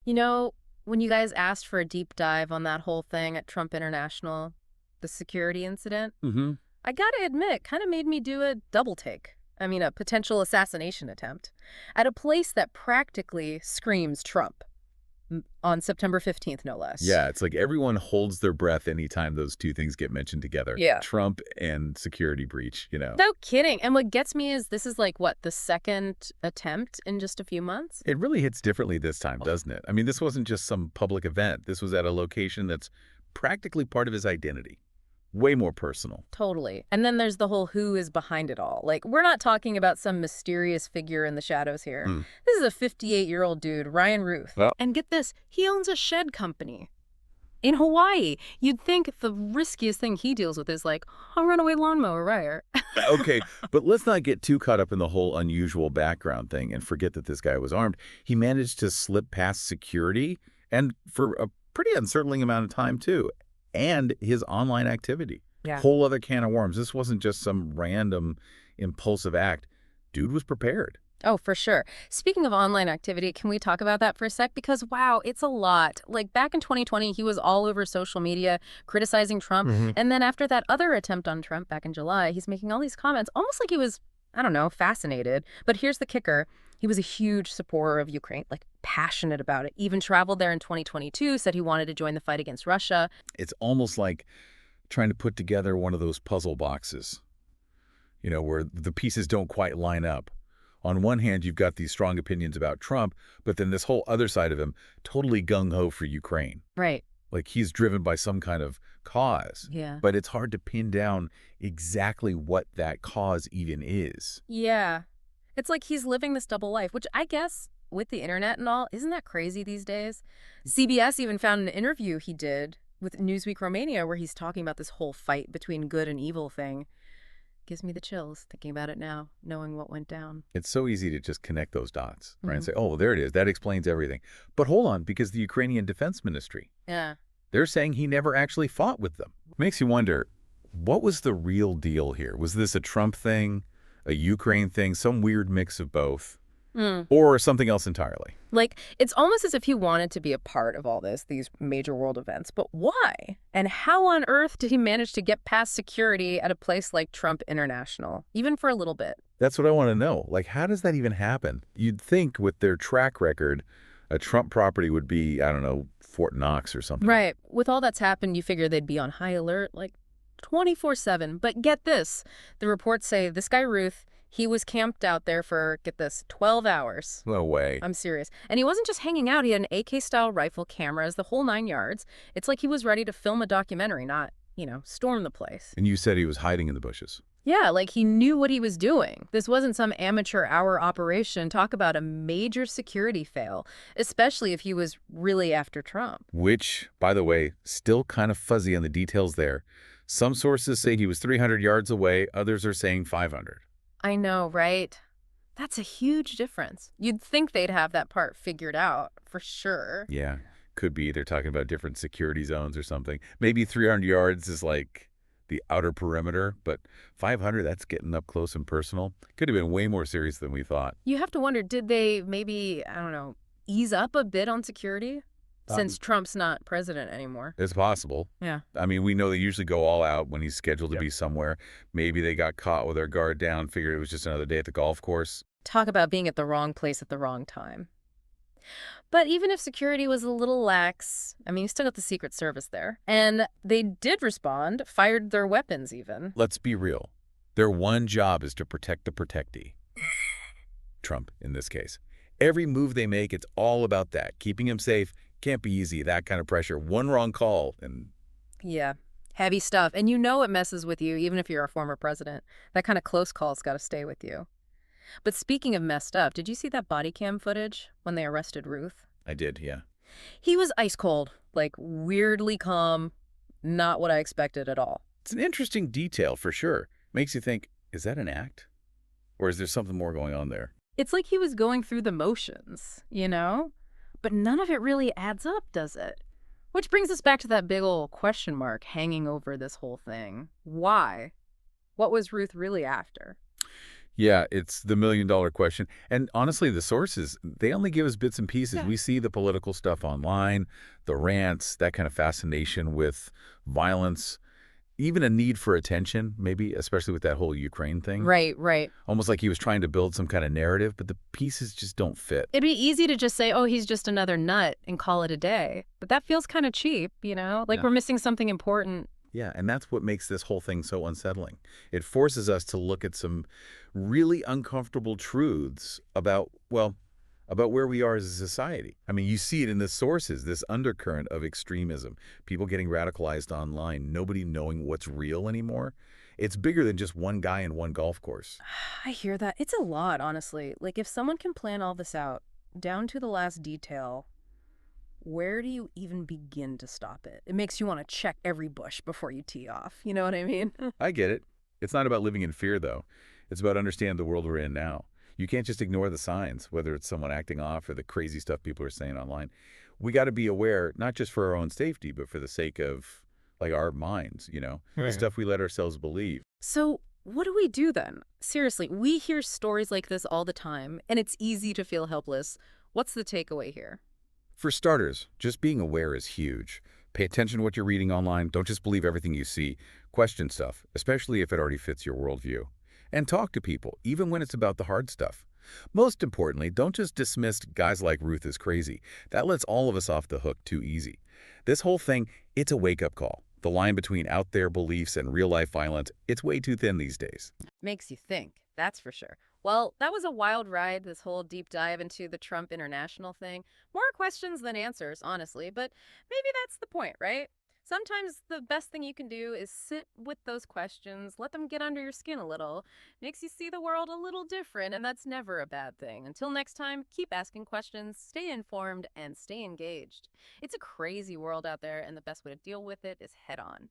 You know, when you guys asked for a deep dive on that whole thing at Trump International, the security incident, Hmm. I gotta admit, kind of made me do a double take. I mean, a potential assassination attempt at a place that practically screams Trump on September 15th, no less. Yeah, it's like everyone holds their breath anytime those two things get mentioned together. Yeah. Trump and security breach. No kidding. And what gets me is this is like, what, the second attempt in just a few months? It really hits differently this time, doesn't it? I mean, this wasn't just some public event. This was at a location that's practically part of his identity. Way more personal. Totally. And then there's the whole who is behind it all. Like, we're not talking about some mysterious figure in the shadows here. Hmm. This is a 58-year-old dude, Ryan Ruth. Well, And get this, he owns a shed company in Hawaii. You'd think the riskiest thing he deals with is like a runaway lawnmower, right? okay, but let's not get too caught up in the whole unusual background thing and forget that this guy was armed. He managed to slip past security and for a pretty uncertain amount of time, too. And his online activity. Yeah. Whole other can of worms. This wasn't just some random impulsive act. Dude was prepared. Oh, for sure. Speaking of online activity, can we talk about that for a sec? Because, wow, it's a lot. Like, back in 2020, he was all over social media criticizing Trump. And then after that other attempt on Trump back in July, he's making all these comments, almost like he was, I don't know, fascinated. But here's the kicker. He was a huge supporter of Ukraine, like passionate about it. Even traveled there in 2022, said he wanted to join the fight against Russia. It's almost like trying to put together one of those puzzle boxes, where the pieces don't quite line up. On one hand, you've got these strong opinions about Trump, but then this whole other side of him, totally gung-ho for Ukraine. Right. Like he's driven by some kind of cause. Yeah. But it's hard to pin down exactly what that cause even is. Yeah. It's like he's living this double life, which I guess with the internet and all, isn't that crazy these days? CBS even found an interview he did with Newsweek Romania where he's talking about this whole fight between good and evil thing. Gives me the chills thinking about it now, knowing what went down. It's so easy to just connect those dots, right? And Mhm. say, oh, well, there it is. That explains everything. But hold on, because the Ukrainian Defense Ministry, Yeah. they're saying he never actually fought with them. Makes you wonder, what was the real deal here? Was this a Trump thing, a Ukraine thing, some weird mix of both, Mm. or something else entirely? Like, it's almost as if he wanted to be a part of all this, these major world events. But why? And how on earth did he manage to get past security at a place like Trump International, even for a little bit? That's what I want to know. Like, how does that even happen? You'd think with their track record, a Trump property would be, I don't know, Fort Knox or something. Right. With all that's happened, you figure they'd be on high alert, like 24/7. But get this. The reports say this guy, Ruth, he was camped out there for, get this, 12 hours. No way. I'm serious. And he wasn't just hanging out. He had an AK-style rifle, cameras, the whole 9 yards. It's like he was ready to film a documentary, not, storm the place. And you said he was hiding in the bushes. Yeah, like he knew what he was doing. This wasn't some amateur hour operation. Talk about a major security fail, especially if he was really after Trump. Which, by the way, still kind of fuzzy on the details there. Some sources say he was 300 yards away. Others are saying 500. I know, right? That's a huge difference. You'd think they'd have that part figured out, for sure. Yeah, could be. They're talking about different security zones or something. Maybe 300 yards is like the outer perimeter, but 500, that's getting up close and personal. Could have been way more serious than we thought. You have to wonder, did they maybe, I don't know, ease up a bit on security? Since Trump's not president anymore. It's possible. Yeah. I mean, we know they usually go all out when he's scheduled to Yep. be somewhere. Maybe they got caught with their guard down, figured it was just another day at the golf course. Talk about being at the wrong place at the wrong time. But even if security was a little lax, I mean, you still got the Secret Service there. And they did respond, fired their weapons even. Let's be real. Their one job is to protect the protectee. Trump, in this case. Every move they make, it's all about that. Keeping him safe can't be easy, that kind of pressure. One wrong call, and Yeah, heavy stuff. And you know it messes with you, even if you're a former president. That kind of close call's got to stay with you. But speaking of messed up, did you see that body cam footage when they arrested Ruth? I did, yeah. He was ice cold, like weirdly calm, not what I expected at all. It's an interesting detail for sure. Makes you think, is that an act? Or is there something more going on there? It's like he was going through the motions, But none of it really adds up, does it? Which brings us back to that big old question mark hanging over this whole thing. Why? What was Ruth really after? Yeah, it's the million-dollar question. And honestly, the sources, they only give us bits and pieces. Yeah. We see the political stuff online, the rants, that kind of fascination with violence, even a need for attention, maybe, especially with that whole Ukraine thing. Right, right. Almost like he was trying to build some kind of narrative, but the pieces just don't fit. It'd be easy to just say, oh, he's just another nut and call it a day. But that feels kind of cheap, you know? Like Yeah. we're missing something important. Yeah, and that's what makes this whole thing so unsettling. It forces us to look at some really uncomfortable truths about, well, about where we are as a society. I mean, you see it in the sources, this undercurrent of extremism, people getting radicalized online, nobody knowing what's real anymore. It's bigger than just one guy in one golf course. I hear that. It's a lot, honestly. Like if someone can plan all this out, down to the last detail, where do you even begin to stop it? It makes you want to check every bush before you tee off. You know what I mean? I get it. It's not about living in fear, though. It's about understanding the world we're in now. You can't just ignore the signs, whether it's someone acting off or the crazy stuff people are saying online. We got to be aware, not just for our own safety, but for the sake of, like, our minds, the Right. stuff we let ourselves believe. So, what do we do then? Seriously, we hear stories like this all the time, and it's easy to feel helpless. What's the takeaway here? For starters, just being aware is huge. Pay attention to what you're reading online. Don't just believe everything you see. Question stuff, especially if it already fits your worldview. And talk to people, even when it's about the hard stuff. Most importantly, don't just dismiss guys like Ruth as crazy. That lets all of us off the hook too easy. This whole thing, it's a wake-up call. The line between out there beliefs and real-life violence, it's way too thin these days. Makes you think, that's for sure. Well, that was a wild ride, this whole deep dive into the Trump International thing. More questions than answers, honestly, but maybe that's the point, right? Sometimes the best thing you can do is sit with those questions, let them get under your skin a little. Makes you see the world a little different, and that's never a bad thing. Until next time, keep asking questions, stay informed, and stay engaged. It's a crazy world out there, and the best way to deal with it is head on.